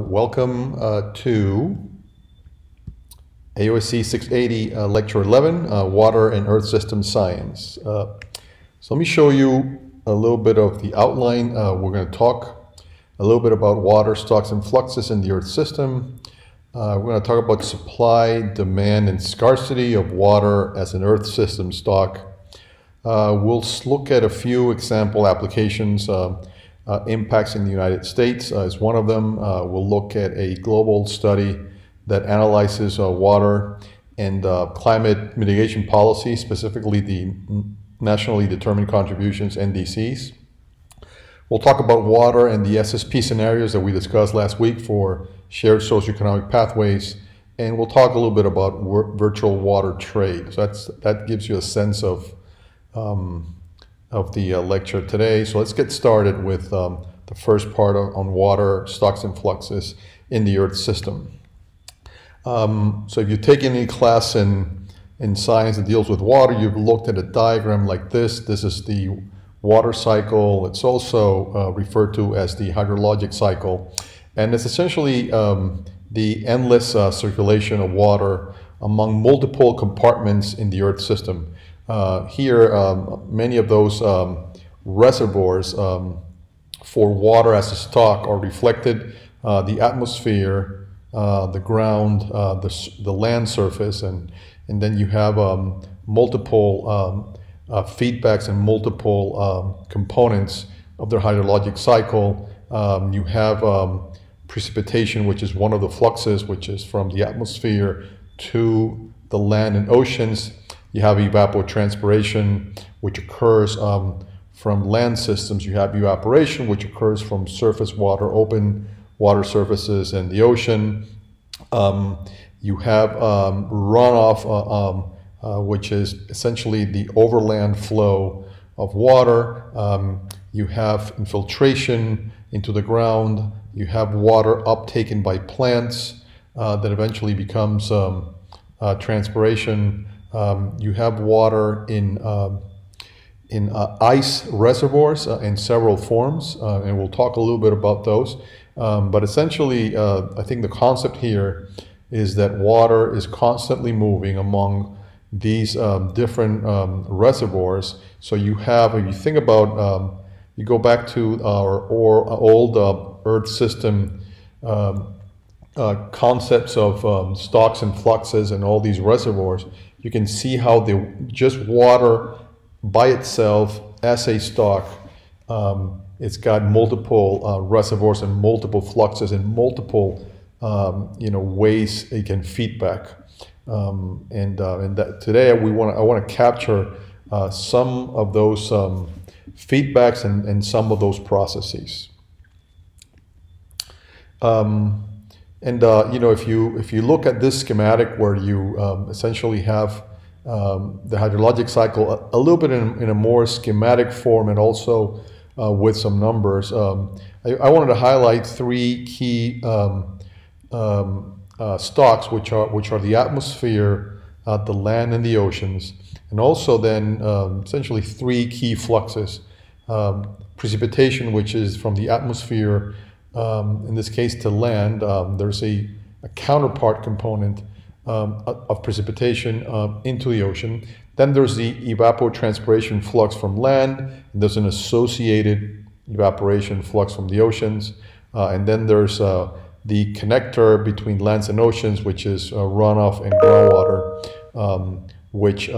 Welcome to AOSC680 Lecture 11, Water and Earth System Science. So let me show you a little bit of the outline. We're going to talk a little bit about water, stocks, and fluxes in the Earth system. We're going to talk about supply, demand, and scarcity of water as an Earth system stock. We'll look at a few example applications. Impacts in the United States is one of them. We'll look at a global study that analyzes water and climate mitigation policy, specifically the nationally determined contributions, NDCs. We'll talk about water and the SSP scenarios that we discussed last week for shared socioeconomic pathways, and we'll talk a little bit about virtual water trade. So that gives you a sense of the lecture today. So let's get started with the first part on water, stocks, and fluxes in the Earth system. So if you take any class in science that deals with water, you've looked at a diagram like this. This is the water cycle. It's also referred to as the hydrologic cycle. And it's essentially the endless circulation of water among multiple compartments in the Earth system. Here, many of those reservoirs for water as a stock are reflected, the atmosphere, the ground, the land surface, and then you have multiple feedbacks and multiple components of their hydrologic cycle. You have precipitation, which is one of the fluxes, which is from the atmosphere to the land and oceans. You have evapotranspiration, which occurs from land systems. You have evaporation, which occurs from surface water, open water surfaces, and the ocean. You have runoff, which is essentially the overland flow of water. You have infiltration into the ground. You have water uptaken by plants that eventually becomes transpiration. You have water in ice reservoirs in several forms, and we'll talk a little bit about those. But essentially, I think the concept here is that water is constantly moving among these different reservoirs. So you have, if you think about, you go back to our old Earth system concepts of stocks and fluxes and all these reservoirs, you can see how just water by itself as a stock, it's got multiple reservoirs and multiple fluxes and multiple ways it can feedback. And that today I want to capture some of those feedbacks and some of those processes. If you look at this schematic where you essentially have the hydrologic cycle a little bit in a more schematic form and also with some numbers, I wanted to highlight three key stocks, which are the atmosphere, the land, and the oceans, and also then essentially three key fluxes: precipitation, which is from the atmosphere. In this case to land. There's a counterpart component of precipitation into the ocean. Then there's the evapotranspiration flux from land, and there's an associated evaporation flux from the oceans. And then there's the connector between lands and oceans, which is runoff and groundwater, which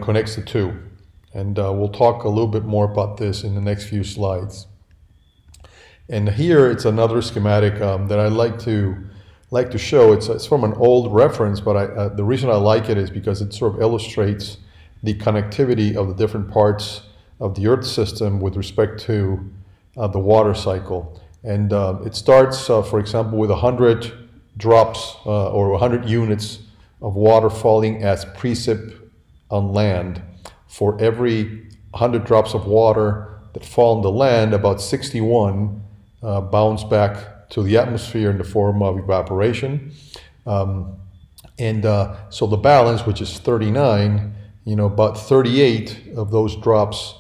connects the two. And we'll talk a little bit more about this in the next few slides. And here it's another schematic that I like to show. It's from an old reference, but the reason I like it is because it sort of illustrates the connectivity of the different parts of the Earth system with respect to the water cycle. And it starts, for example, with 100 drops or 100 units of water falling as precip on land. For every 100 drops of water that fall on the land, about 61 bounce back to the atmosphere in the form of evaporation. So the balance, which is 39, about 38 of those drops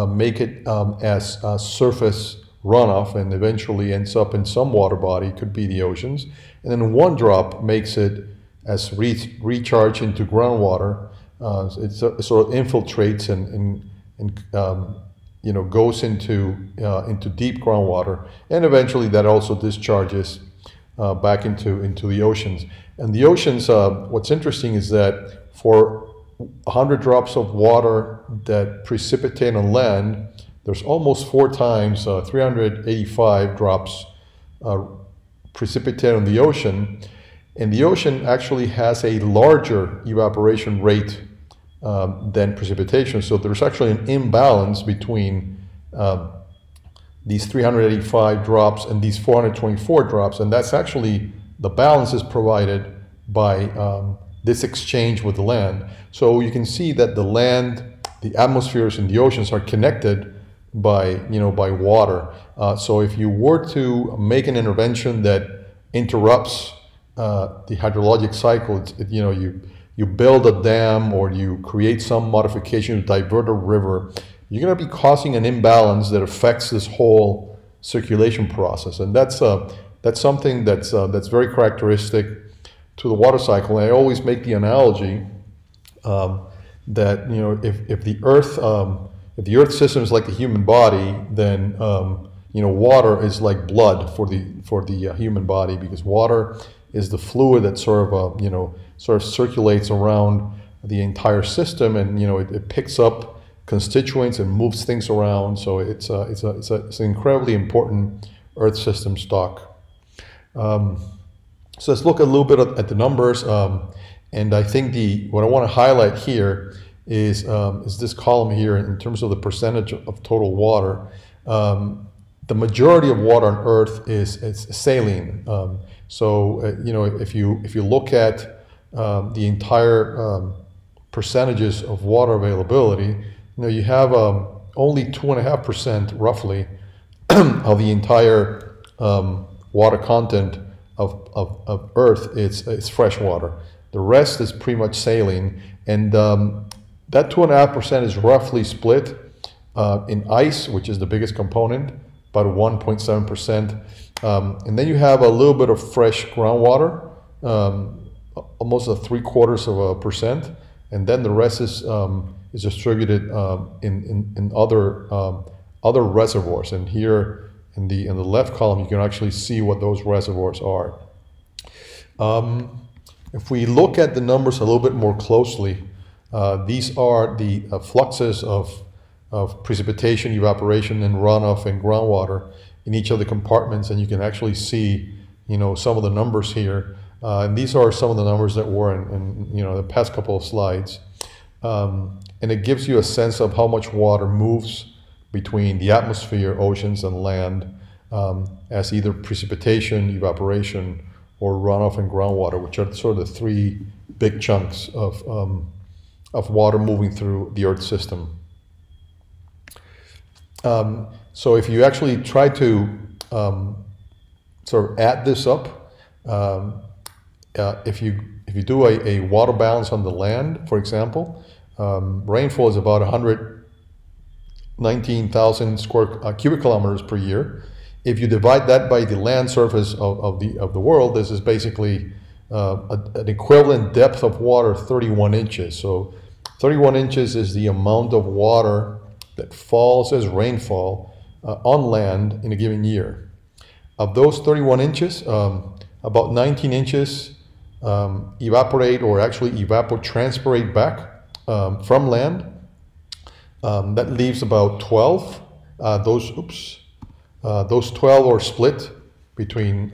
make it as surface runoff and eventually ends up in some water body, could be the oceans. And then one drop makes it as recharge into groundwater. It sort of infiltrates and goes into deep groundwater, and eventually that also discharges back into the oceans. And the oceans, what's interesting is that for 100 drops of water that precipitate on land, there's almost 4 times 385 drops precipitate on the ocean. And the ocean actually has a larger evaporation rate than precipitation. So there's actually an imbalance between these 385 drops and these 424 drops. And that's actually, the balance is provided by this exchange with the land. So you can see that the land, the atmospheres and the oceans are connected by water. So if you were to make an intervention that interrupts the hydrologic cycle, you build a dam or you create some modification to divert a river, you're going to be causing an imbalance that affects this whole circulation process. And that's something that's very characteristic to the water cycle. And I always make the analogy that if the Earth system is like the human body, then water is like blood for the human body, because water is the fluid that sort of circulates around the entire system, and it picks up constituents and moves things around. So it's an incredibly important Earth system stock. So let's look a little bit at the numbers, and I think what I want to highlight here is this column here in terms of the percentage of total water. The majority of water on Earth is saline. So if you look at the entire percentages of water availability, you have only 2.5% roughly of the entire water content of Earth is fresh water. The rest is pretty much saline, and that 2.5% is roughly split in ice, which is the biggest component, about 1.7%. And then you have a little bit of fresh groundwater, almost 0.75%, and then the rest is distributed in other reservoirs. And here in the left column, you can actually see what those reservoirs are. If we look at the numbers a little bit more closely, these are the fluxes of precipitation, evaporation, and runoff and groundwater in each of the compartments, and you can actually see, some of the numbers here. And these are some of the numbers that were in the past couple of slides. And it gives you a sense of how much water moves between the atmosphere, oceans, and land as either precipitation, evaporation, or runoff and groundwater, which are sort of the 3 big chunks of water moving through the Earth system. So if you actually try to sort of add this up, if you do a water balance on the land, for example, rainfall is about 119,000 cubic kilometers per year. If you divide that by the land surface of the world, this is basically an equivalent depth of water, 31 inches. So 31 inches is the amount of water that falls as rainfall on land in a given year. Of those 31 inches, about 19 inches evaporate or actually evapotranspirate back from land. That leaves about 12. Those 12 are split between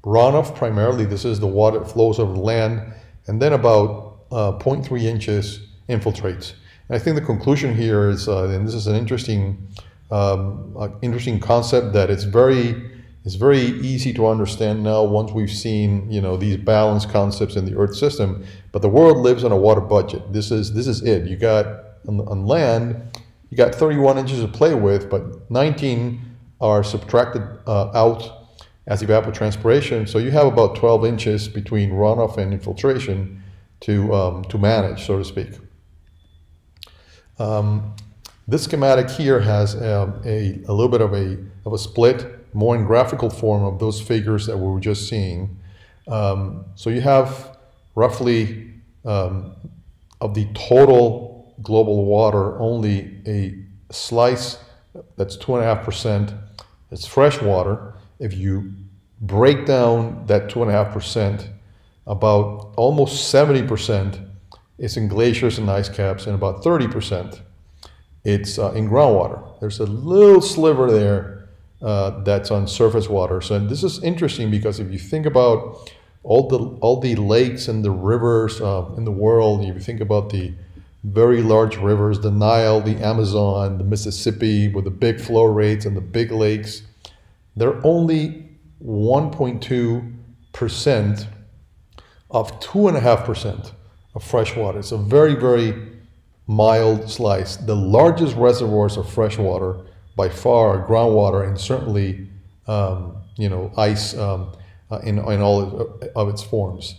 runoff primarily. This is the water that flows over the land, and then about 0.3 inches infiltrates. And I think the conclusion here is, and this is an interesting concept, that it's very easy to understand now once we've seen these balance concepts in the Earth system. But the world lives on a water budget. This is it. You got on land, you got 31 inches to play with, but 19 are subtracted out as evapotranspiration. So you have about 12 inches between runoff and infiltration to manage, so to speak. This schematic here has a little bit of a split, more in graphical form of those figures that we were just seeing. So you have roughly of the total global water, only a slice that's 2.5% is fresh water. If you break down that 2.5%, about almost 70% is in glaciers and ice caps, and about 30% it's in groundwater. There's a little sliver there that's on surface water. So this is interesting because if you think about all the lakes and the rivers in the world, if you think about the very large rivers, the Nile, the Amazon, the Mississippi, with the big flow rates and the big lakes, they're only 1.2% of 2.5% of fresh water. It's a very, very mild slice. The largest reservoirs of fresh water by far are groundwater, and certainly ice in all of its forms.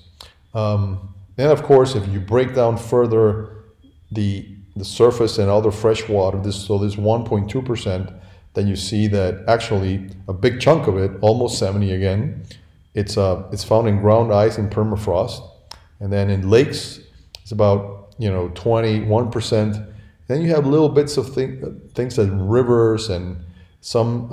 Then of course, if you break down further the surface and other fresh water, this 1.2%, then you see that actually a big chunk of it, almost 70 again, it's found in ground ice and permafrost. And then in lakes, it's about 21%. Then you have little bits of things like rivers and some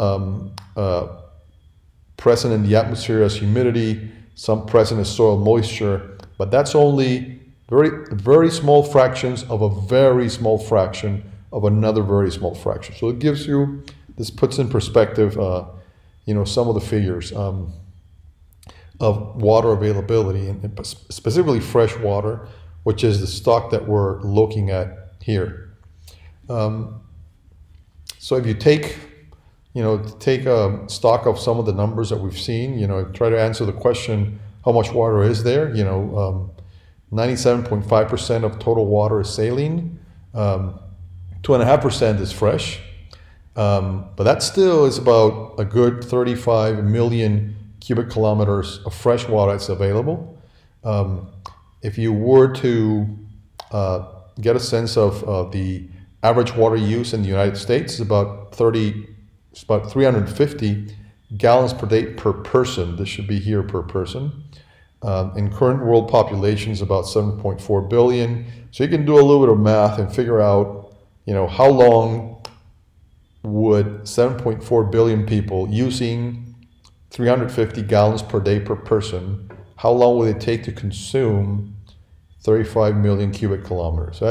present in the atmosphere as humidity, some present as soil moisture, but that's only very small fractions of a very small fraction of another very small fraction. So it gives you, this puts in perspective, some of the figures of water availability, and specifically fresh water, which is the stock that we're looking at here. So if you take stock of some of the numbers that we've seen, try to answer the question, how much water is there? 97.5% of total water is saline, 2.5% is fresh, but that still is about a good 35 million cubic kilometers of fresh water that's available. If you were to get a sense of the average water use in the United States, is about 350 gallons per day per person. This should be here per person. In current world population is about 7.4 billion. So you can do a little bit of math and figure out, how long would 7.4 billion people using 350 gallons per day per person, how long would it take to consume 35 million cubic kilometers? So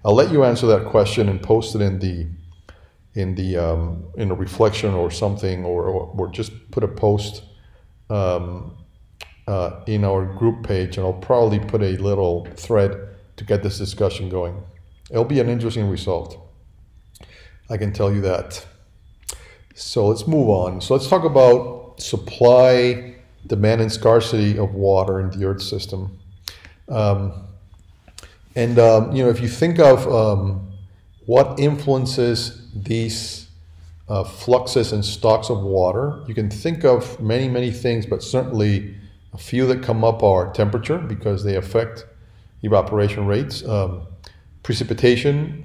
I'll let you answer that question and post it in a reflection or something, or just put a post in our group page, and I'll probably put a little thread to get this discussion going. It'll be an interesting result, I can tell you that. So let's move on. So let's talk about supply, demand, and scarcity of water in the Earth system. If you think of what influences these fluxes and stocks of water, you can think of many, many things, but certainly a few that come up are temperature, because they affect evaporation rates, precipitation,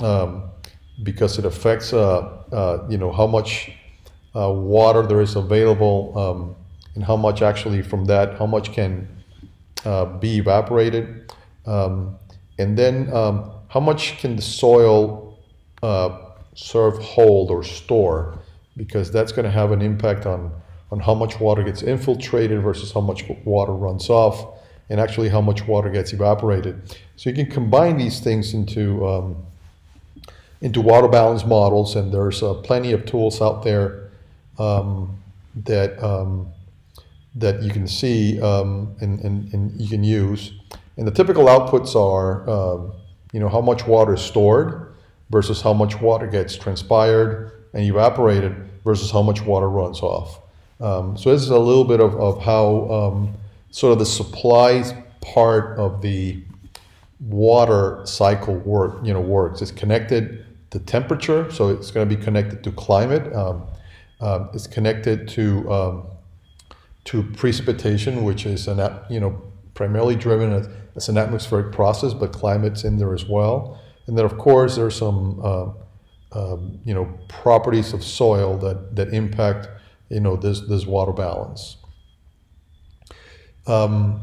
because it affects how much water there is available, and how much actually from that, how much can be evaporated, and then how much can the soil hold or store, because that's going to have an impact on how much water gets infiltrated versus how much water runs off, and actually how much water gets evaporated. So you can combine these things into water balance models, and there's plenty of tools out there that you can see and you can use. And the typical outputs are how much water is stored versus how much water gets transpired and evaporated versus how much water runs off. So this is a little bit of how sort of the supply part of the water cycle works. It's connected to temperature, so it's going to be connected to climate. It's connected to precipitation, which is primarily driven as an atmospheric process, but climate's in there as well. And then of course there's some properties of soil that impact, this water balance. And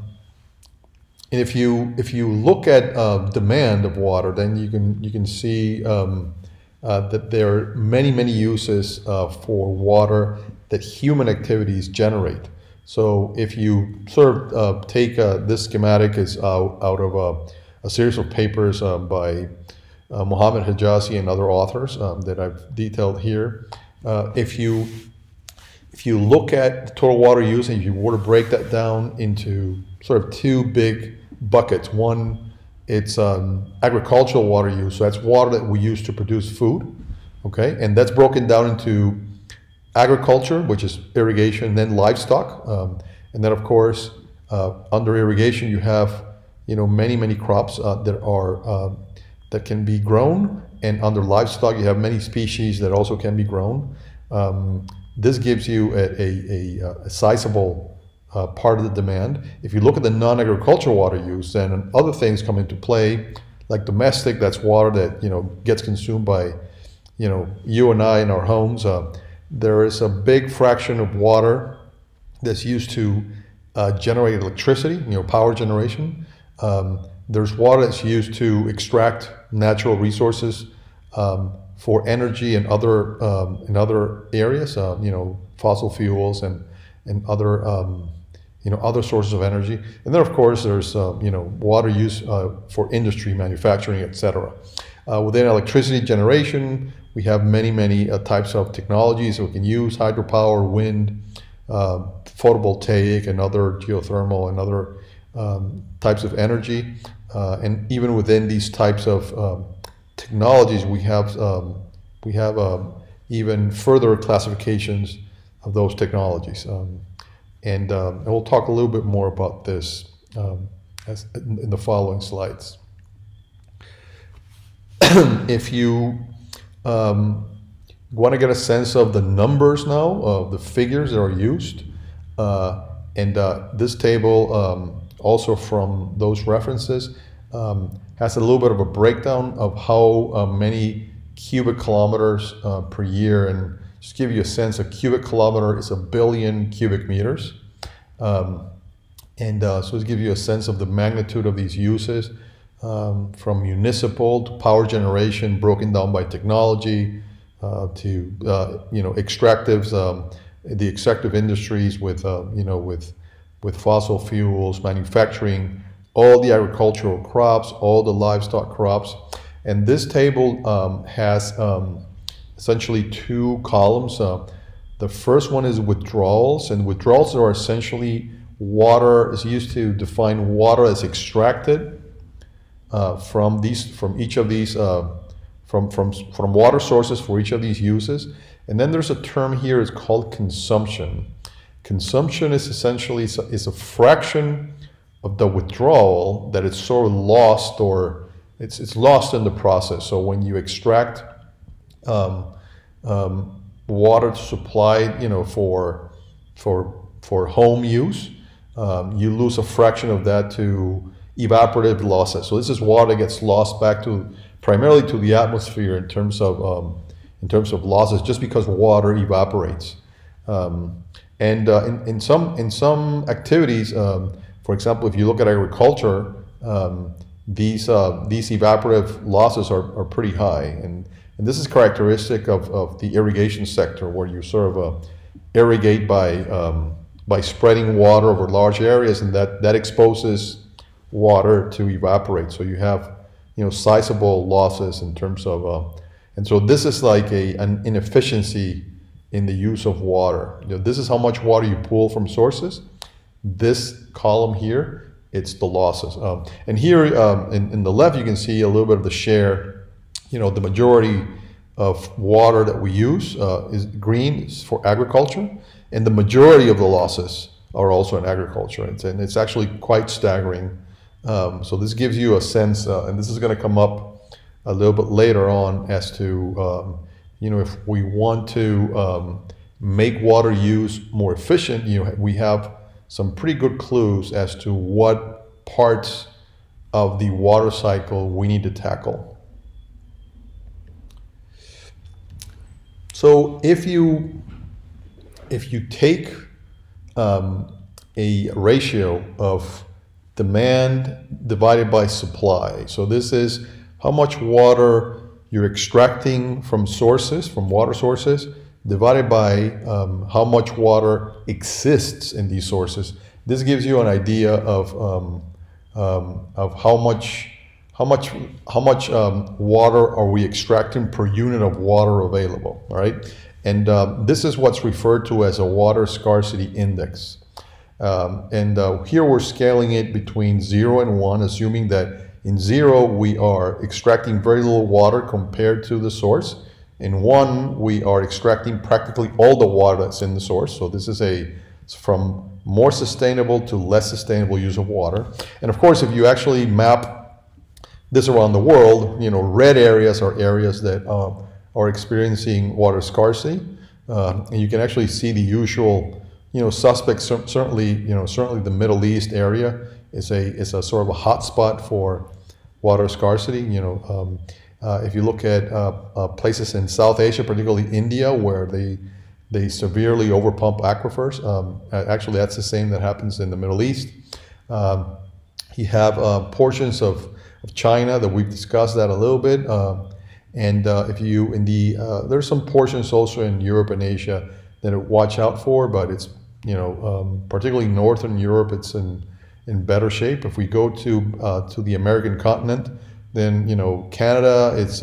if you look at demand of water, then you can see that there are many uses for water that human activities generate. So if you sort of take this schematic is out of a series of papers by Mohammed Hijazi and other authors that I've detailed here. If you look at the total water use, and if you were to break that down into sort of two big buckets. One, it's agricultural water use, so that's water that we use to produce food, okay? And that's broken down into agriculture, which is irrigation, then livestock, and then of course, under irrigation you have many crops that can be grown, and under livestock you have many species that also can be grown. This gives you a sizable part of the demand. If you look at the non-agricultural water use, then other things come into play, like domestic. That's water that gets consumed by you and I in our homes. There is a big fraction of water that's used to generate electricity, power generation. There's water that's used to extract natural resources for energy and other areas, fossil fuels and other other sources of energy. And then of course there's water use for industry, manufacturing, etc. Within electricity generation, we have many types of technologies that we can use: hydropower, wind, photovoltaic, and other geothermal and other types of energy. And even within these types of technologies, we have even further classifications of those technologies. And we'll talk a little bit more about this in the following slides. If you want to get a sense of the numbers now, of the figures that are used, and this table, also from those references, has a little bit of a breakdown of how many cubic kilometers per year. And just give you a sense, a cubic kilometer is 1 billion cubic meters. So to give you a sense of the magnitude of these uses, from municipal to power generation, broken down by technology, to extractives, the extractive industries with fossil fuels, manufacturing, all the agricultural crops, all the livestock crops. And this table has essentially two columns. The first one is withdrawals, and withdrawals are essentially water is used to define water as extracted from each of these from water sources for each of these uses. And then there's a term here, it's called consumption. Consumption is essentially is a fraction of the withdrawal that it's sort of lost, or it's lost in the process. So when you extract water supplied, for home use, you lose a fraction of that to evaporative losses. So this is water that gets lost back primarily to the atmosphere in terms of losses, just because water evaporates. And in some activities, for example, if you look at agriculture, these evaporative losses are pretty high, and this is characteristic of the irrigation sector, where you sort of irrigate by spreading water over large areas, and that exposes water to evaporate. So you have sizable losses in terms of and so this is like an inefficiency in the use of water. This is how much water you pull from sources. This column here, it's the losses. And here in the left, you can see a little bit of the share. The majority of water that we use is green, is for agriculture, and the majority of the losses are also in agriculture. And it's actually quite staggering. So this gives you a sense, and this is going to come up a little bit later on, as to if we want to make water use more efficient, we have some pretty good clues as to what parts of the water cycle we need to tackle. So if you take a ratio of demand divided by supply, so this is how much water you're extracting from sources, from water sources, divided by how much water exists in these sources. This gives you an idea of how much water are we extracting per unit of water available, all right? And this is what's referred to as a water scarcity index. Here we're scaling it between 0 and 1, assuming that in 0 we are extracting very little water compared to the source. In 1 we are extracting practically all the water that's in the source. So this is from more sustainable to less sustainable use of water. And of course, if you actually map this around the world, red areas are areas that are experiencing water scarcity. And you can actually see the usual suspects. Certainly the Middle East area is a sort of a hotspot for water scarcity. If you look at places in South Asia, particularly India, where they severely overpump aquifers. Actually, that's the same that happens in the Middle East. You have portions of China that we've discussed that a little bit. There's some portions also in Europe and Asia that to watch out for, but it's, particularly Northern Europe, it's in better shape. If we go to the American continent, then, Canada, it's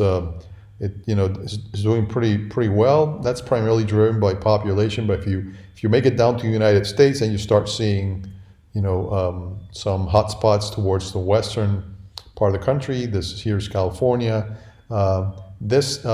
doing pretty well. That's primarily driven by population. But if you make it down to the United States and you start seeing, some hot spots towards the western part of the country, here's California. This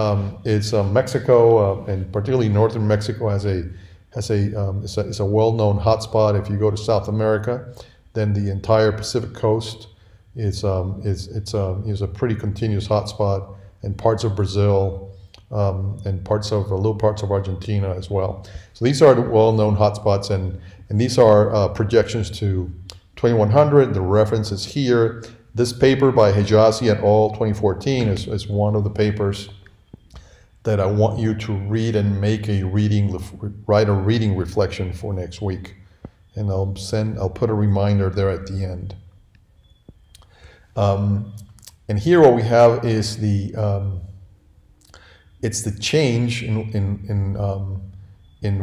is Mexico, and particularly northern Mexico is a well-known hotspot. If you go to South America, then the entire Pacific coast is a pretty continuous hotspot, and parts of Brazil, and little parts of Argentina as well. So these are the well-known hotspots, and these are projections to 2100. The reference is here. This paper by Hijazi et al. 2014 is one of the papers that I want you to read and write a reading reflection for next week. And I'll put a reminder there at the end. And here what we have is it's the change in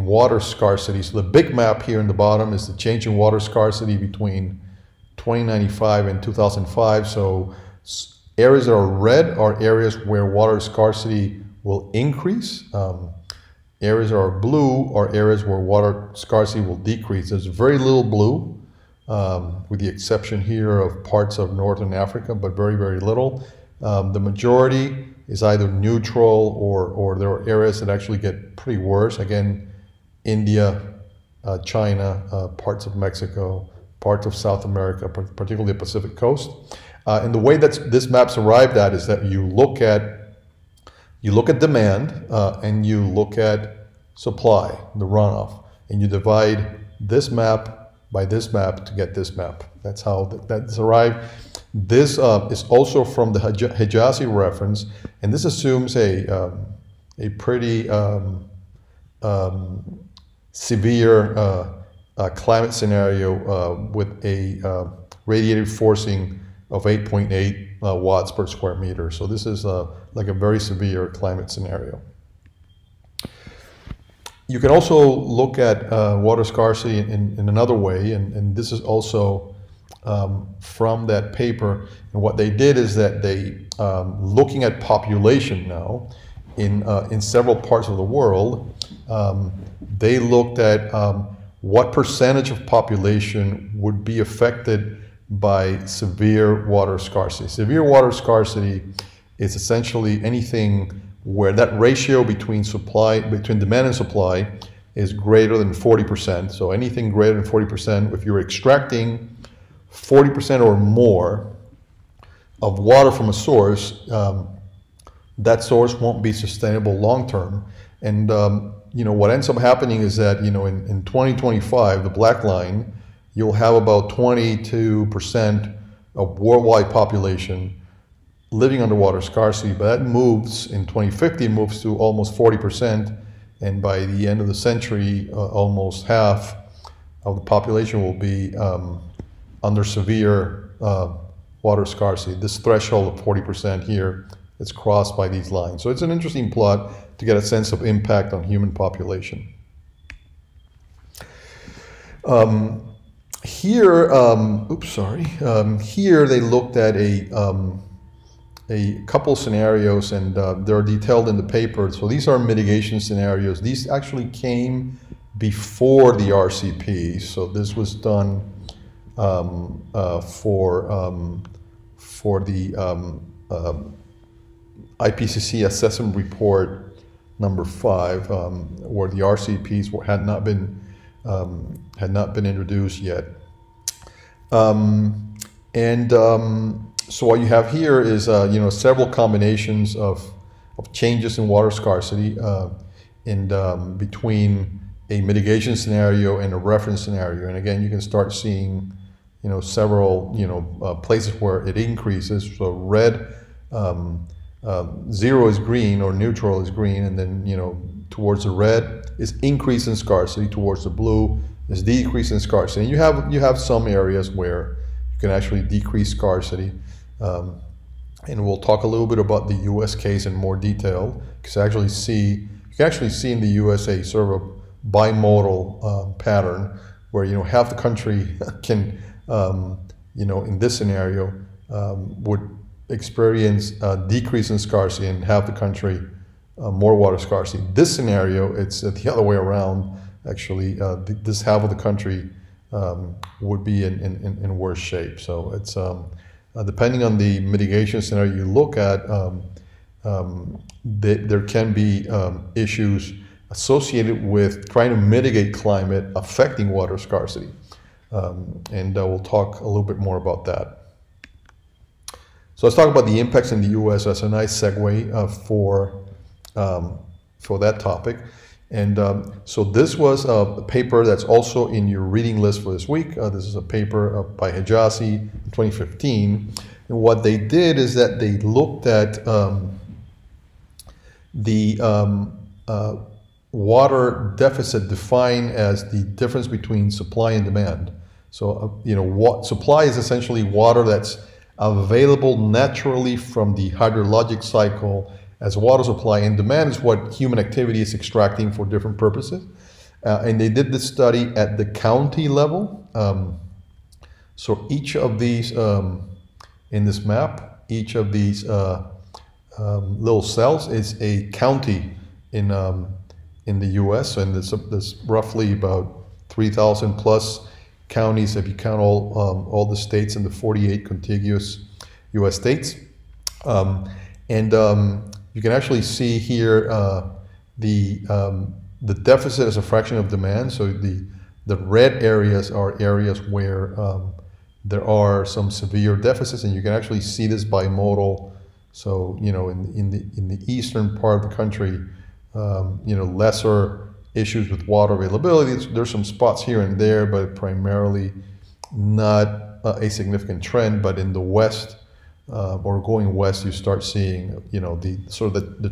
water scarcity. So the big map here in the bottom is the change in water scarcity between 2095 and 2005. So areas that are red are areas where water scarcity will increase. Areas that are blue are areas where water scarcity will decrease. There's very little blue, with the exception here of parts of Northern Africa, but very, very little. The majority is either neutral or there are areas that actually get pretty worse. Again, India, China, parts of Mexico, parts of South America, particularly the Pacific coast. And the way that this map's arrived at is that you look at demand and you look at supply, the runoff, and you divide this map by this map to get this map. That's how that's arrived. This is also from the Hijazi reference, and this assumes a pretty severe climate scenario with a radiative forcing of 8.8 watts per square meter. So this is like a very severe climate scenario. You can also look at water scarcity in another way, and this is also from that paper. And what they did is that they, looking at population now in several parts of the world, they looked at what percentage of population would be affected by severe water scarcity. Severe water scarcity is essentially anything where that ratio between demand and supply is greater than 40%. So anything greater than 40%, if you're extracting 40% or more of water from a source, that source won't be sustainable long term. And what ends up happening is that in 2025, the black line, you'll have about 22% of worldwide population living under water scarcity, but that moves in 2050, moves to almost 40%, and by the end of the century, almost half of the population will be under severe water scarcity. This threshold of 40% here is crossed by these lines. So it's an interesting plot to get a sense of impact on human population. Here, here they looked at a couple scenarios, and they're detailed in the paper. So these are mitigation scenarios. These actually came before the RCP. So this was done for the IPCC assessment report number 5, where the RCPs had not been introduced yet. So what you have here is several combinations of changes in water scarcity between a mitigation scenario and a reference scenario. And again, you can start seeing several places where it increases. So red, 0 is green, or neutral is green, and then towards the red is increase in scarcity, towards the blue is decrease in scarcity. And you have some areas where you can actually decrease scarcity. And we'll talk a little bit about the U.S. case in more detail, because you can actually see in the U.S. a sort of a bimodal pattern where half the country can in this scenario would experience a decrease in scarcity, and half the country more water scarcity. This scenario, it's the other way around. Actually, this half of the country would be in worse shape. So it's depending on the mitigation scenario you look at, there can be issues associated with trying to mitigate climate affecting water scarcity. And we'll talk a little bit more about that. So let's talk about the impacts in the U.S. That's a nice segue for that topic. And so this was a paper that's also in your reading list for this week. This is a paper by Hijazi in 2015. And what they did is that they looked at the water deficit defined as the difference between supply and demand. So, what supply is essentially water that's available naturally from the hydrologic cycle as water supply, and demand is what human activity is extracting for different purposes. And they did this study at the county level. So each of these, in this map, each of these little cells is a county in the U.S. And there's roughly about 3,000 plus counties if you count all the states in the 48 contiguous U.S. states. You can actually see here the deficit as a fraction of demand. So the red areas are areas where there are some severe deficits, and you can actually see this bimodal. So in the eastern part of the country, lesser issues with water availability. There's some spots here and there, but primarily not a significant trend. But in the west, or going west, you start seeing the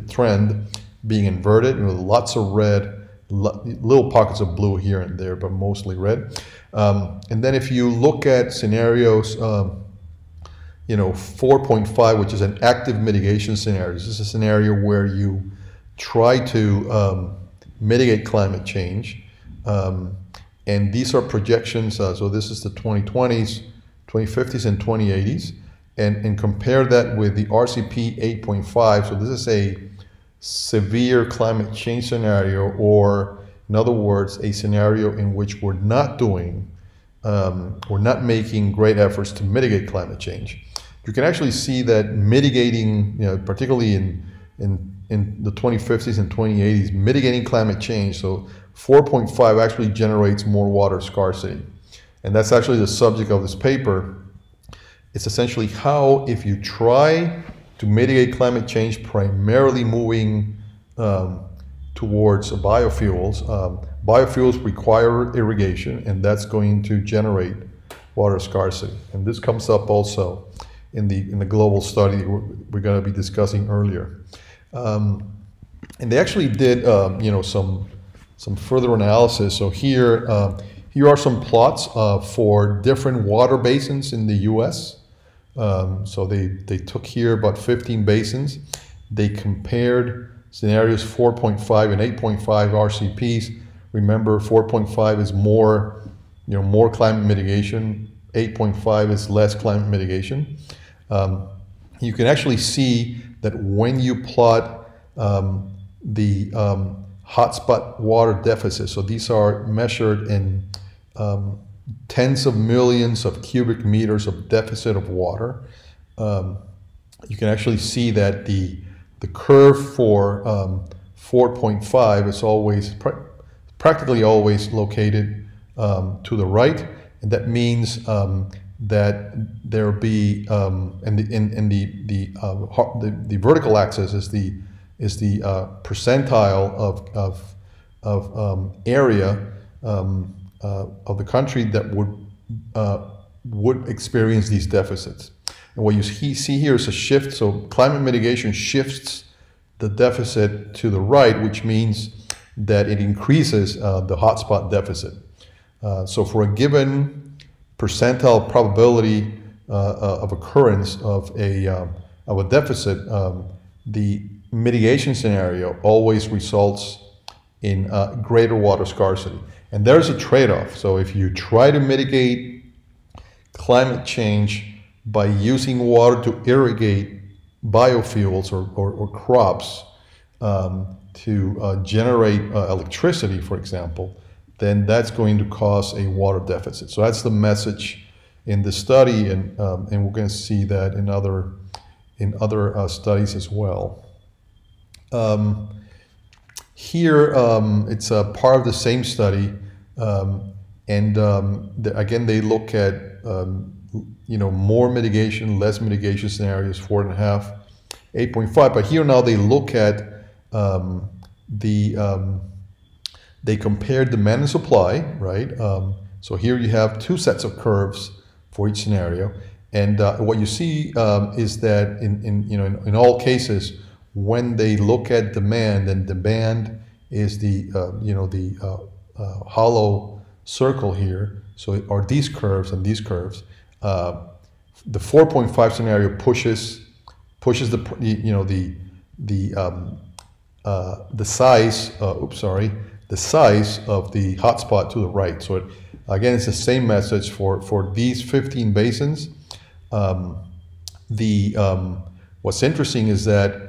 trend being inverted, lots of red, little pockets of blue here and there, but mostly red. And then if you look at scenarios, 4.5, which is an active mitigation scenario. This is a scenario where you try to mitigate climate change, and these are projections. So this is the 2020s, 2050s, and 2080s. And compare that with the RCP 8.5. So this is a severe climate change scenario, or in other words, a scenario in which we're not making great efforts to mitigate climate change. You can actually see that mitigating, particularly in the 2050s and 2080s, mitigating climate change. So 4.5 actually generates more water scarcity. And that's actually the subject of this paper. It's essentially how, if you try to mitigate climate change, primarily moving towards biofuels. Biofuels require irrigation, and that's going to generate water scarcity. And this comes up also in the global study we're going to be discussing earlier. And they actually did, some further analysis. So here are some plots for different water basins in the U.S. So they took here about 15 basins. They compared scenarios 4.5 and 8.5 RCPs. Remember, 4.5 is more climate mitigation. 8.5 is less climate mitigation. You can actually see that when you plot the hotspot water deficit, so these are measured in tens of millions of cubic meters of deficit of water, you can actually see that the curve for 4.5 is always practically always located to the right, and that means that there be and the vertical axis is the percentile of area of the country that would experience these deficits. And what you see here is a shift. So climate mitigation shifts the deficit to the right, which means that it increases the hotspot deficit. So for a given percentile probability of occurrence of a deficit, the mitigation scenario always results in greater water scarcity. And there's a trade-off. So if you try to mitigate climate change by using water to irrigate biofuels or crops to generate electricity, for example, then that's going to cause a water deficit. So that's the message in the study, and we're going to see that in other studies as well. Here, it's a part of the same study, and again, they look at more mitigation, less mitigation scenarios, 4.5, 8.5. But here now they look at they compared demand and supply, right? So here you have two sets of curves for each scenario, and what you see is that in all cases, when they look at demand, then demand is the hollow circle here. So it are these curves and these curves. The 4.5 scenario pushes the size. The size of the hotspot to the right. So again, it's the same message for these 15 basins. What's interesting is that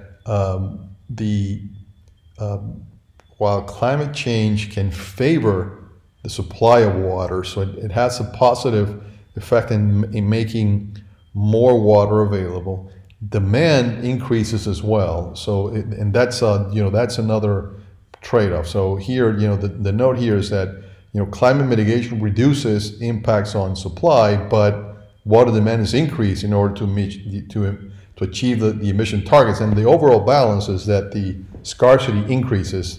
while climate change can favor the supply of water, so it has a positive effect in making more water available, demand increases as well. So that's another trade-off. So here, the note here is that climate mitigation reduces impacts on supply, but water demand is increased in order to achieve the emission targets. And the overall balance is that the scarcity increases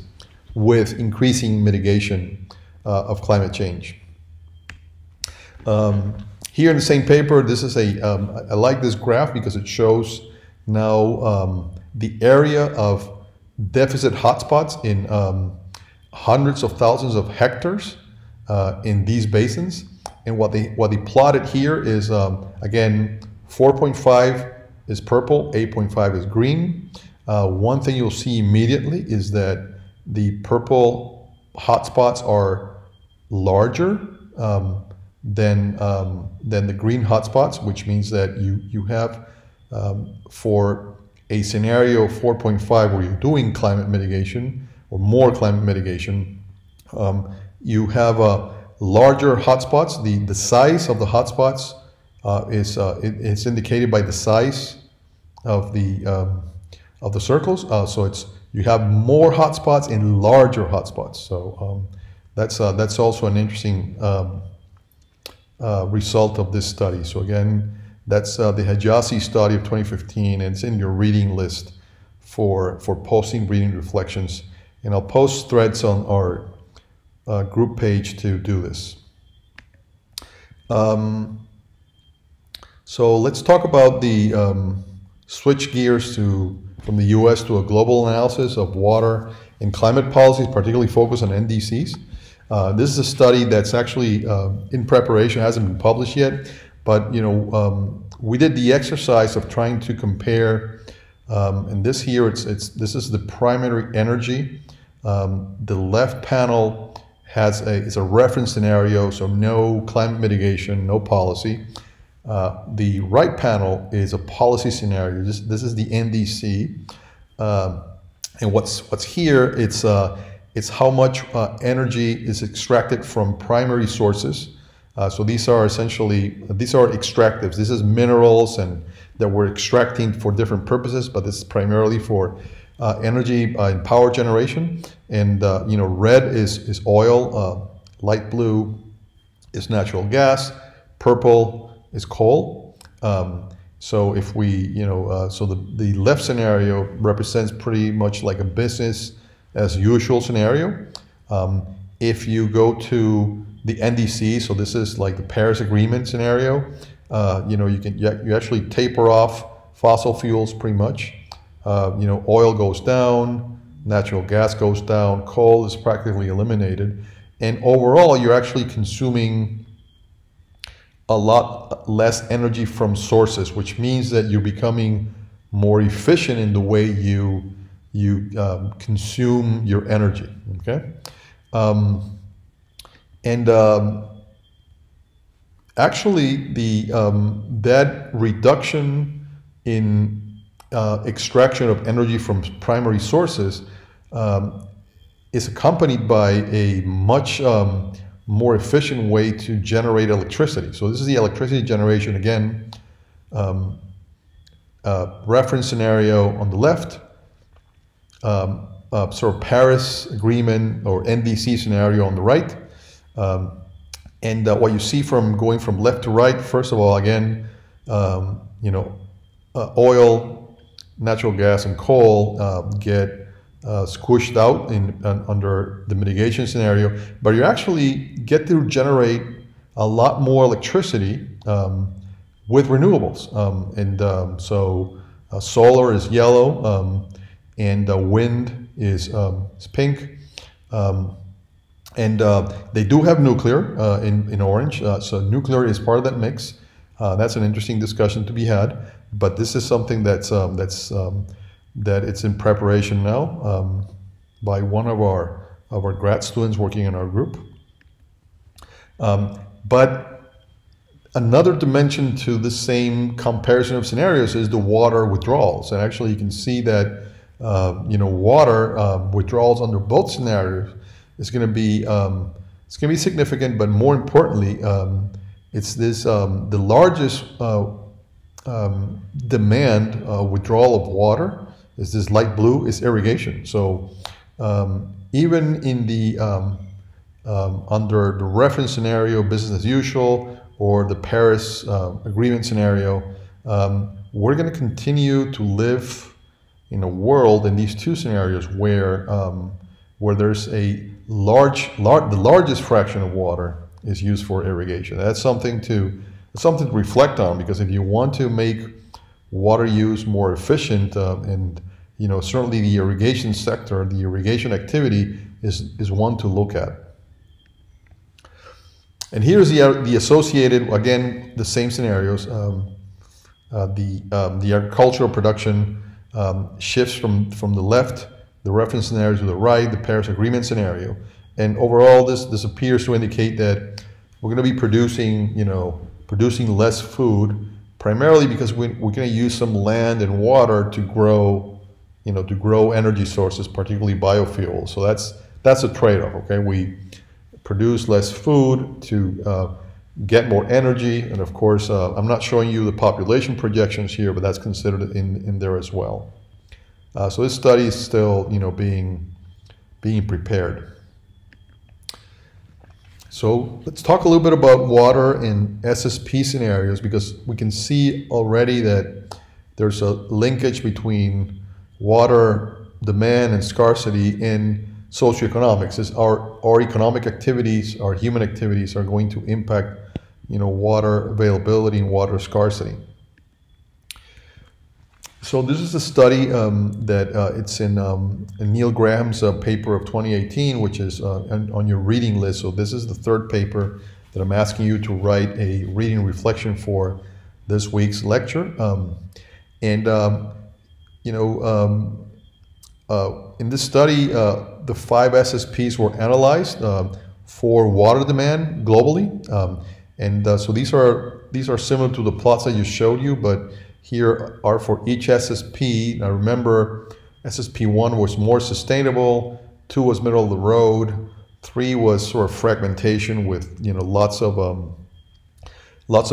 with increasing mitigation of climate change. Here in the same paper, this is I like this graph because it shows now the area of deficit hotspots in hundreds of thousands of hectares in these basins. And what they plotted here is, again, 4.5 is purple, 8.5 is green. One thing you'll see immediately is that the purple hotspots are larger than the green hotspots, which means that you have for a scenario 4.5 where you're doing climate mitigation or more climate mitigation, you have larger hotspots. The size of the hotspots it's indicated by the size of the circles. So you have more hotspots in larger hotspots. So that's also an interesting result of this study. So again, that's the Hijazi study of 2015, and it's in your reading list for posting reading reflections. And I'll post threads on our group page to do this. So let's talk about the switch gears to from the US to a global analysis of water and climate policies, particularly focused on NDCs. This is a study that's actually in preparation, hasn't been published yet, but we did the exercise of trying to compare, and this here, this is the primary energy. The left panel is a reference scenario, so no climate mitigation, no policy. The right panel is a policy scenario. This is the NDC, and what's here? It's how much energy is extracted from primary sources. So these are extractives. This is minerals and that we're extracting for different purposes, but this is primarily for energy and power generation. And red is oil, light blue is natural gas, purple is coal. So if we, so the left scenario represents pretty much like a business as usual scenario. If you go to the NDC, so this is like the Paris Agreement scenario, you actually taper off fossil fuels pretty much. Oil goes down, natural gas goes down, coal is practically eliminated, and overall you're actually consuming a lot less energy from sources, which means that you're becoming more efficient in the way you consume your energy. Okay, actually that reduction in extraction of energy from primary sources is accompanied by a much more efficient way to generate electricity. So this is the electricity generation again, reference scenario on the left, sort of Paris Agreement or NDC scenario on the right. And what you see from going from left to right, first of all, again, oil, natural gas, and coal get squished out under the mitigation scenario, but you actually get to generate a lot more electricity with renewables. So solar is yellow, and wind is pink. They do have nuclear in orange, so nuclear is part of that mix. That's an interesting discussion to be had, but this is something that it's in preparation now by one of our grad students working in our group. But another dimension to the same comparison of scenarios is the water withdrawals, and actually you can see that water withdrawals under both scenarios is going to be significant, but more importantly, it's the largest demand withdrawal of water is this light blue, is irrigation. So even in the under the reference scenario, business as usual, or the Paris Agreement scenario, we're going to continue to live in a world in these two scenarios where there's the largest fraction of water is used for irrigation. That's something to reflect on, because if you want to make water use more efficient, and certainly the irrigation sector, the irrigation activity is one to look at. And here's the associated, again, the same scenarios. The agricultural production shifts from the left, the reference scenario, to the right, the Paris Agreement scenario. And overall, this appears to indicate that we're going to be producing less food, primarily because we're going to use some land and water to grow energy sources, particularly biofuels. So that's a trade-off. Okay, we produce less food to get more energy, and of course, I'm not showing you the population projections here, but that's considered in there as well. So this study is still being prepared. So let's talk a little bit about water in SSP scenarios, because we can see already that there's a linkage between water demand and scarcity in socioeconomics. As our economic activities, our human activities are going to impact water availability and water scarcity. So this is a study that it's in Neil Graham's paper of 2018, which is on your reading list. So this is the third paper that I'm asking you to write a reading reflection for this week's lecture. In this study, the 5 SSPs were analyzed for water demand globally, so these are similar to the plots I just showed you, but here are for each SSP. Now remember, SSP 1 was more sustainable, 2 was middle of the road, 3 was sort of fragmentation with lots of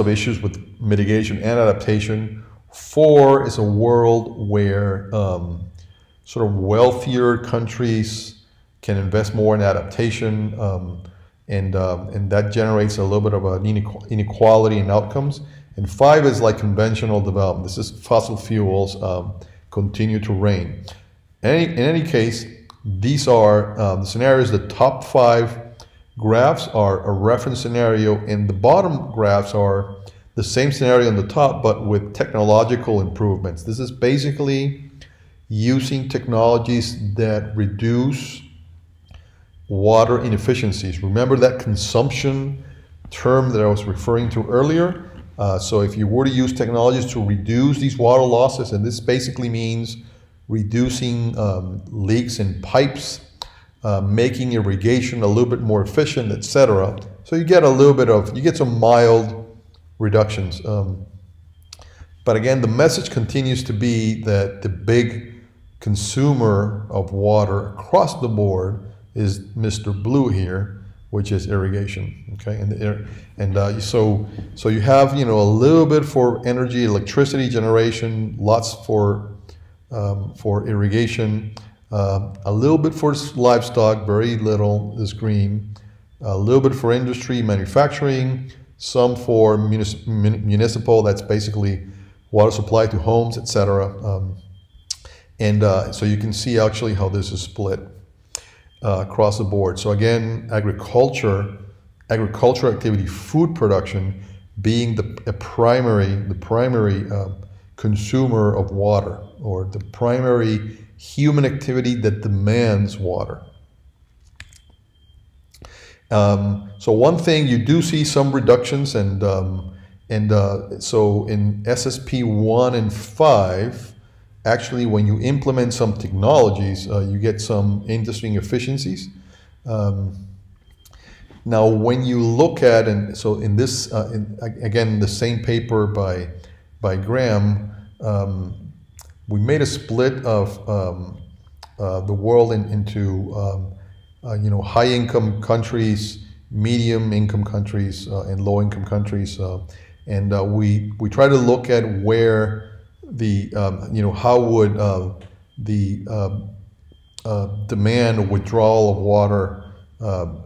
issues with mitigation and adaptation. 4 is a world where sort of wealthier countries can invest more in adaptation, and that generates a little bit of an inequality in outcomes. And 5 is like conventional development. This is fossil fuels continue to reign. In any case, these are the scenarios. The top 5 graphs are a reference scenario, and the bottom graphs are the same scenario on the top, but with technological improvements. This is basically using technologies that reduce water inefficiencies. Remember that consumption term that I was referring to earlier? So if you were to use technologies to reduce these water losses, and this basically means reducing leaks in pipes, making irrigation a little bit more efficient, etc. So you get you get some mild reductions. But again, the message continues to be that the big consumer of water across the board is Mr. Blue here, which is irrigation. Okay, so you have a little bit for energy, electricity generation, lots for irrigation, a little bit for livestock, very little is green, a little bit for industry, manufacturing, some for municipal, that's basically water supply to homes, etc. So you can see actually how this is split across the board. So again, agriculture activity, food production being the primary consumer of water, or the primary human activity that demands water. So one thing, you do see some reductions, so in SSP 1 and 5, actually when you implement some technologies, you get some interesting efficiencies. Now when you look at, and so in this, again, the same paper by Graham, we made a split of the world into high-income countries, medium-income countries, and low-income countries, we try to look at where the how would the demand or withdrawal of water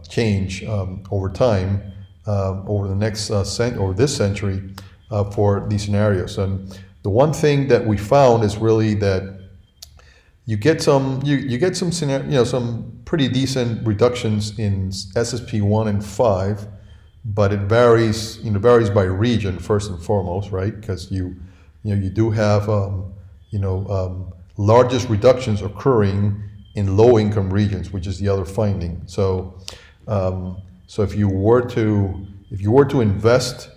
change over time, over the next or this century, for these scenarios. And the one thing that we found is really that you get some some pretty decent reductions in SSP 1 and 5, but it varies by region first and foremost, right? Because you do have largest reductions occurring in low-income regions, which is the other finding. So so if you were to invest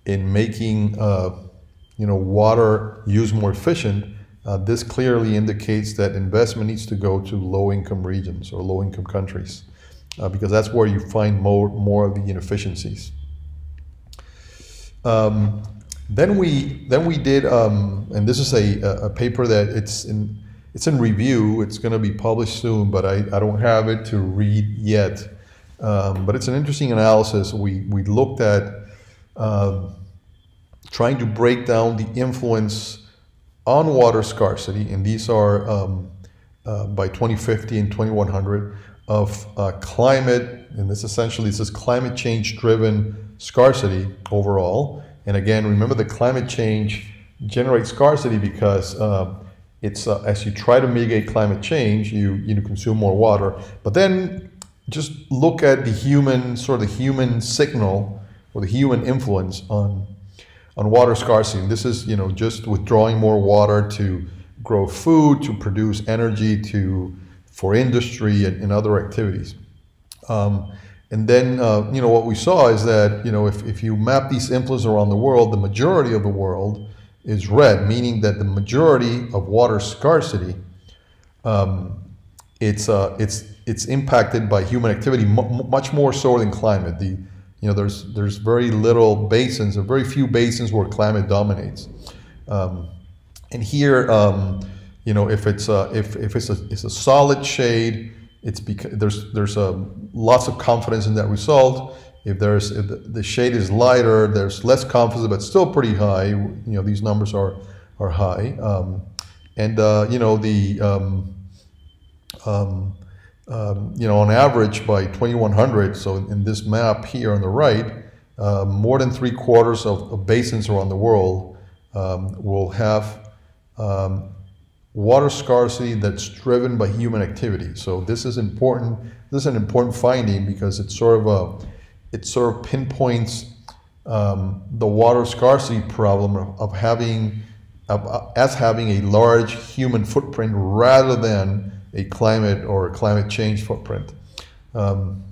in making water use more efficient, this clearly indicates that investment needs to go to low-income regions or low-income countries, because that's where you find more of the inefficiencies. Then we did, and this is a paper that it's in review. It's going to be published soon, but I don't have it to read yet. But it's an interesting analysis. We looked at trying to break down the influence on water scarcity, and these are by 2050 and 2100 of climate, and this is climate change driven scarcity overall. And again, remember, the climate change generates scarcity because it's as you try to mitigate climate change, you consume more water. But then just look at the human signal or the human influence on on water scarcity. And this is, just withdrawing more water to grow food, to produce energy, for industry and other activities. And then, what we saw is that, if you map these influences around the world, the majority of the world is red, meaning that the majority of water scarcity, it's impacted by human activity much more so than climate. There's very little basins, or very few basins where climate dominates. And here, if it's a solid shade, it's because there's lots of confidence in that result. If the shade is lighter, there's less confidence, but still pretty high. These numbers are high. On average by 2100, so in this map here on the right, more than 3/4 of basins around the world will have water scarcity that's driven by human activity. So this is important. This is an important finding because it sort of pinpoints the water scarcity problem as having a large human footprint rather than a climate change footprint. And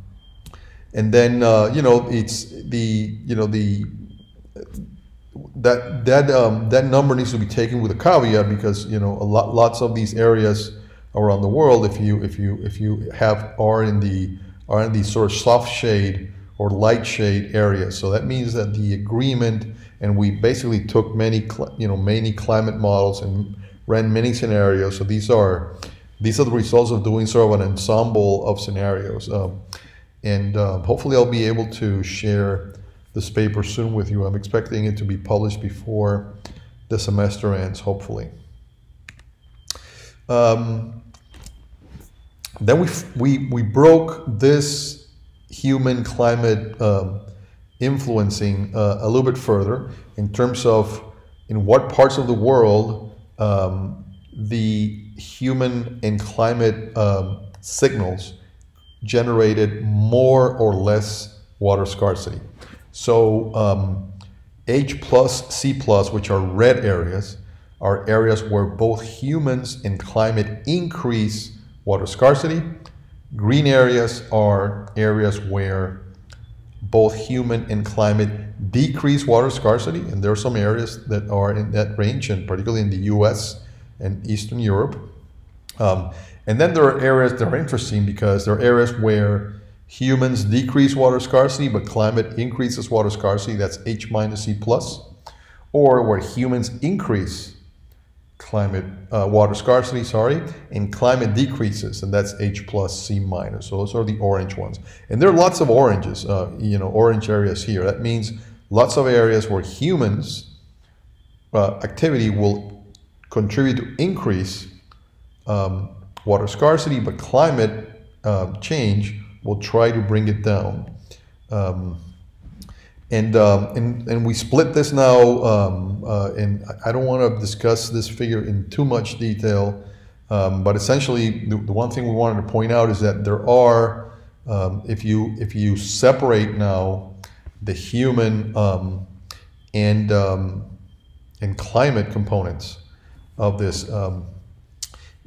then that number needs to be taken with a caveat because lots of these areas around the world, if you are in the sort of soft shade or light shade areas. So that means that the agreement, and we basically took many climate models and ran many scenarios. So these are the results of doing sort of an ensemble of scenarios. Hopefully I'll be able to share this paper soon with you. I'm expecting it to be published before the semester ends, hopefully. Then we broke this human climate influencing a little bit further in terms of in what parts of the world the human and climate signals generated more or less water scarcity. So H+, C+, which are red areas, are areas where both humans and climate increase water scarcity. Green areas are areas where both human and climate decrease water scarcity, and there are some areas that are in that range, and particularly in the US and Eastern Europe. And then there are areas that are interesting because there are areas where humans decrease water scarcity, but climate increases water scarcity, that's H- C+, or where humans increase water scarcity, and climate decreases, and that's H+, C-. So those are the orange ones. And there are lots of oranges, orange areas here. That means lots of areas where humans activity will contribute to increase water scarcity, but climate change will try to bring it down. And we split this now, and I don't want to discuss this figure in too much detail, but essentially the one thing we wanted to point out is that there are, if you separate now the human and climate components of this,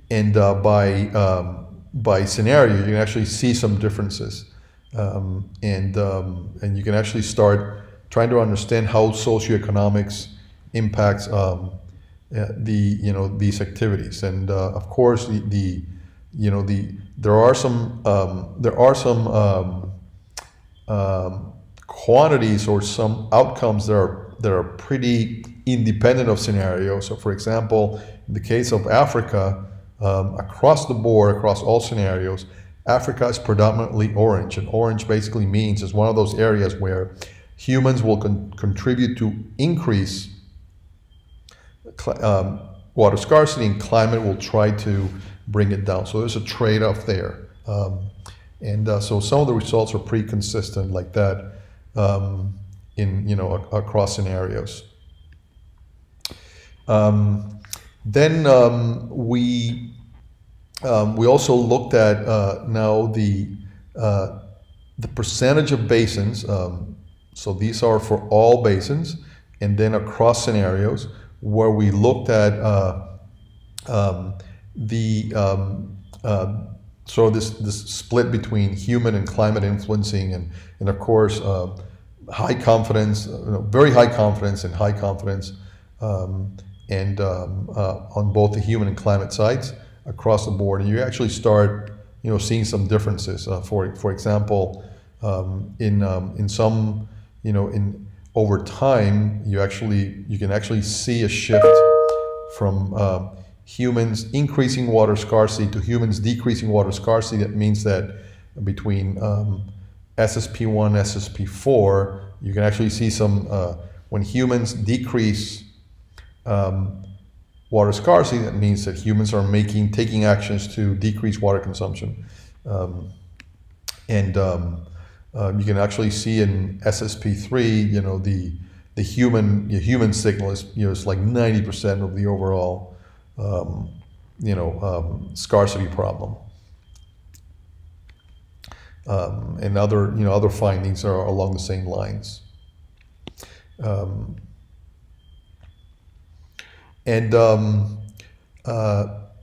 and by scenario, you can actually see some differences. And you can actually start trying to understand how socioeconomics impacts these activities. And of course, there are some quantities or some outcomes that are pretty independent of scenarios. So, for example, in the case of Africa, across the board, across all scenarios, Africa is predominantly orange, and orange basically means it's one of those areas where humans will contribute to increase water scarcity, and climate will try to bring it down. So there's a trade-off there. So some of the results are pretty consistent like that across scenarios. Then we also looked at now the percentage of basins. So these are for all basins, and then across scenarios where we looked at so this split between human and climate influencing, and of course high confidence, very high confidence and high confidence, and on both the human and climate sides across the board. And you actually start seeing some differences. For example, in some over time you can actually see a shift from humans increasing water scarcity to humans decreasing water scarcity. That means that between SSP1, SSP4, you can actually see some, when humans decrease water scarcity, that means that humans are taking actions to decrease water consumption. And you can actually see in SSP3, the human signal is like 90% of the overall scarcity problem. And other findings are along the same lines.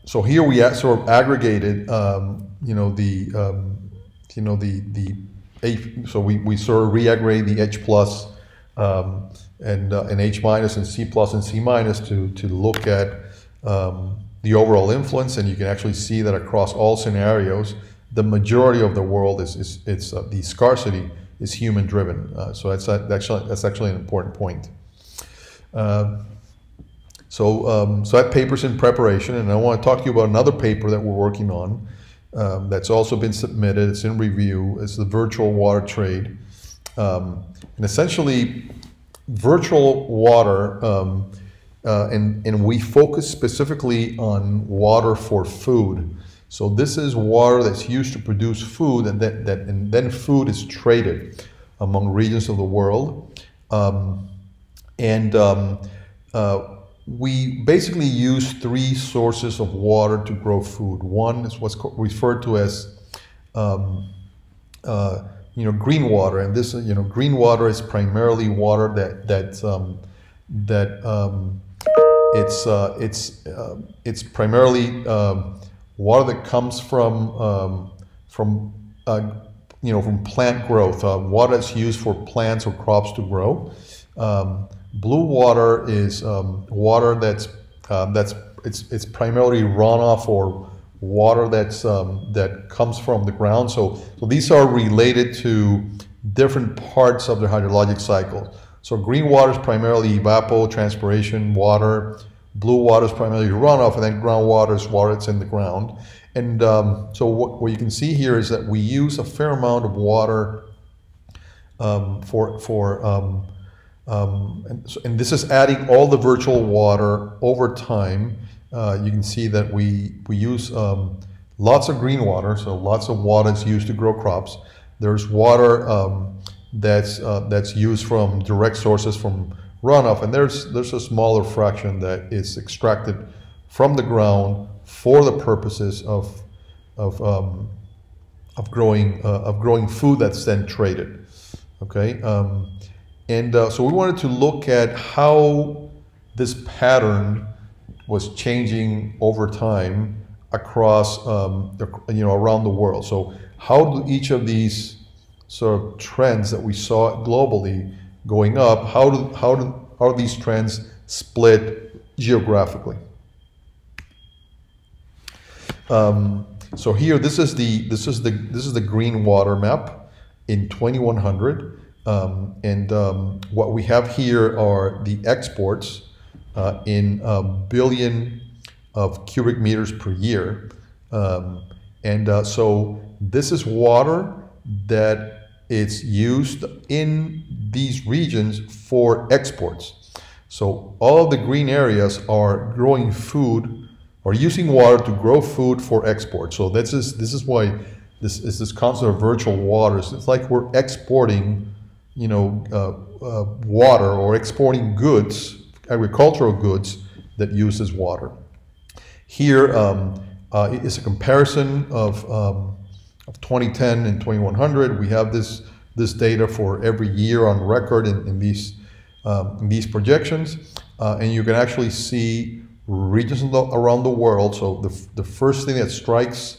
So here we sort of aggregated, so we sort of re-aggregate the H plus and H minus and C plus and C minus to look at the overall influence, and you can actually see that across all scenarios, the majority of the world the scarcity is human driven. So that's actually an important point. So that paper's in preparation, and I want to talk to you about another paper that we're working on that's also been submitted. It's in review. It's the virtual water trade, and essentially virtual water. And we focus specifically on water for food. So this is water that's used to produce food, and then food is traded among regions of the world. We basically use three sources of water to grow food. One is what's referred to as green water, and this green water is primarily water it's primarily water that comes from plant growth, water that's used for plants or crops to grow. Blue water is water that's primarily runoff or water that comes from the ground. So these are related to different parts of the hydrologic cycle. So green water is primarily evapotranspiration water. Blue water is primarily runoff, and then groundwater is water that's in the ground. And so what you can see here is that we use a fair amount of water and this is adding all the virtual water over time. You can see that we use lots of green water, so lots of water is used to grow crops. There's water that's used from direct sources from runoff, and there's a smaller fraction that is extracted from the ground for the purposes of growing food that's then traded. Okay, so we wanted to look at how this pattern was changing over time across around the world. So how do each of these sort of trends that we saw globally going up, how are these trends split geographically? So here, this is the green water map in 2100, and what we have here are the exports in billion of cubic meters per year, so this is water that is used in these regions for exports. So all of the green areas are growing food or using water to grow food for export. So this is why this concept of virtual waters. It's like we're exporting, water, or exporting goods, agricultural goods that uses water. Here is a comparison of 2010 and 2100. We have this data for every year on record in these in these projections, and you can actually see regions around the world. So the first thing that strikes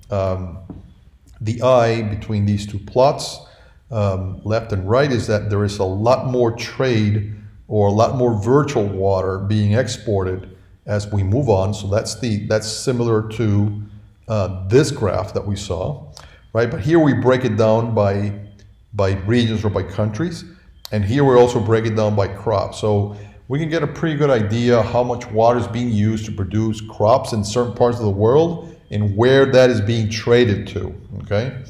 the eye between these two plots, left and right, is that there is a lot more trade or a lot more virtual water being exported as we move on. So that's similar to this graph that we saw, right? But here we break it down by regions or by countries, and here we also break it down by crops. So we can get a pretty good idea how much water is being used to produce crops in certain parts of the world and where that is being traded to, okay?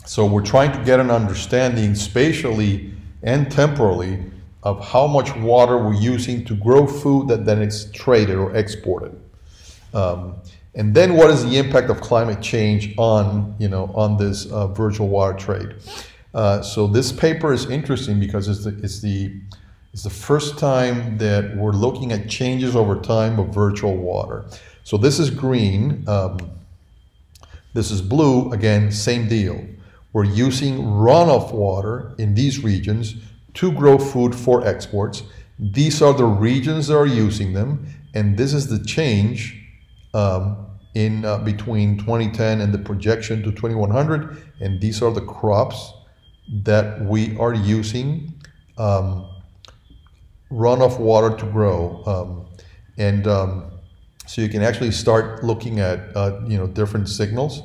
So we're trying to get an understanding spatially and temporally of how much water we're using to grow food that then it's traded or exported. And then what is the impact of climate change on, on this virtual water trade? So this paper is interesting because it's the first time that we're looking at changes over time of virtual water. So this is green, this is blue, again, same deal. We're using runoff water in these regions to grow food for exports. These are the regions that are using them, and this is the change in between 2010 and the projection to 2100, and these are the crops that we are using runoff water to grow. So you can actually start looking at different signals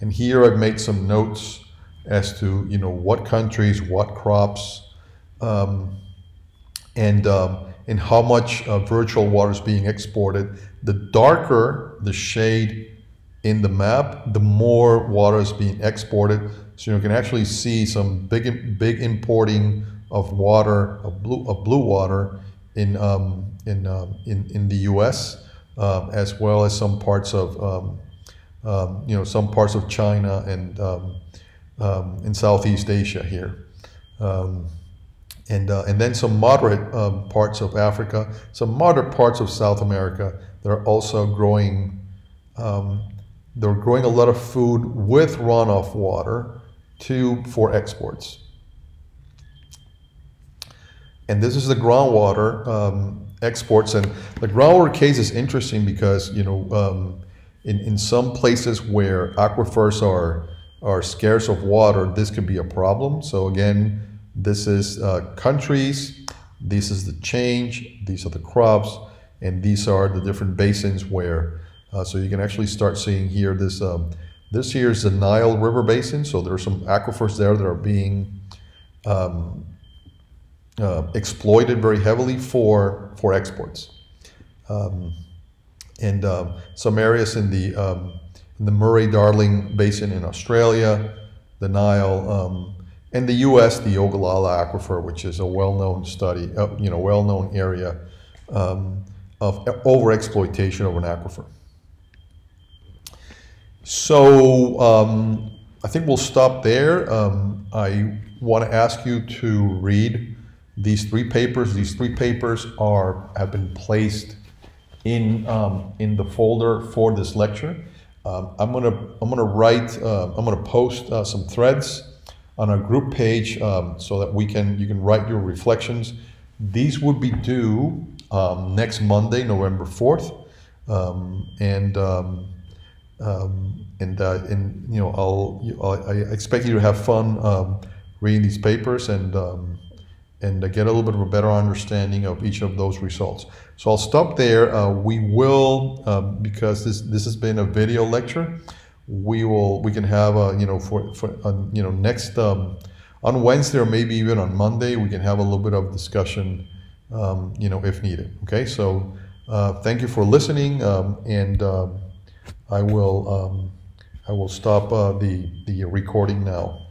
and here I've made some notes as to what countries, what crops, and how much virtual water is being exported. The darker the shade in the map, the more water is being exported. So you can actually see some big importing of water, of blue water in the U.S. As well as some parts of some parts of China and in Southeast Asia here, and then some moderate parts of Africa, some moderate parts of South America that are also growing. They're growing a lot of food with runoff water for exports. And this is the groundwater exports, and the groundwater case is interesting because in some places where aquifers are scarce of water, this could be a problem. So again, this is countries, this is the change, these are the crops, and these are the different basins where. So you can actually start seeing here this here is the Nile River Basin. So there are some aquifers there that are being exploited very heavily for exports, and some areas in the Murray-Darling Basin in Australia, the Nile, and the U.S. the Ogallala Aquifer, which is a well-known study, well-known area of overexploitation of an aquifer. So I think we'll stop there. I want to ask you to read these three papers. These three papers have been placed in the folder for this lecture. I'm gonna post some threads on our group page so that you can write your reflections. These would be due next Monday, November 4th, I expect you to have fun reading these papers and get a little bit of a better understanding of each of those results. So I'll stop there. We will, because this has been a video lecture, we can have next on Wednesday or maybe even on Monday we can have a little bit of discussion, if needed. Okay, so thank you for listening, and I will stop the recording now.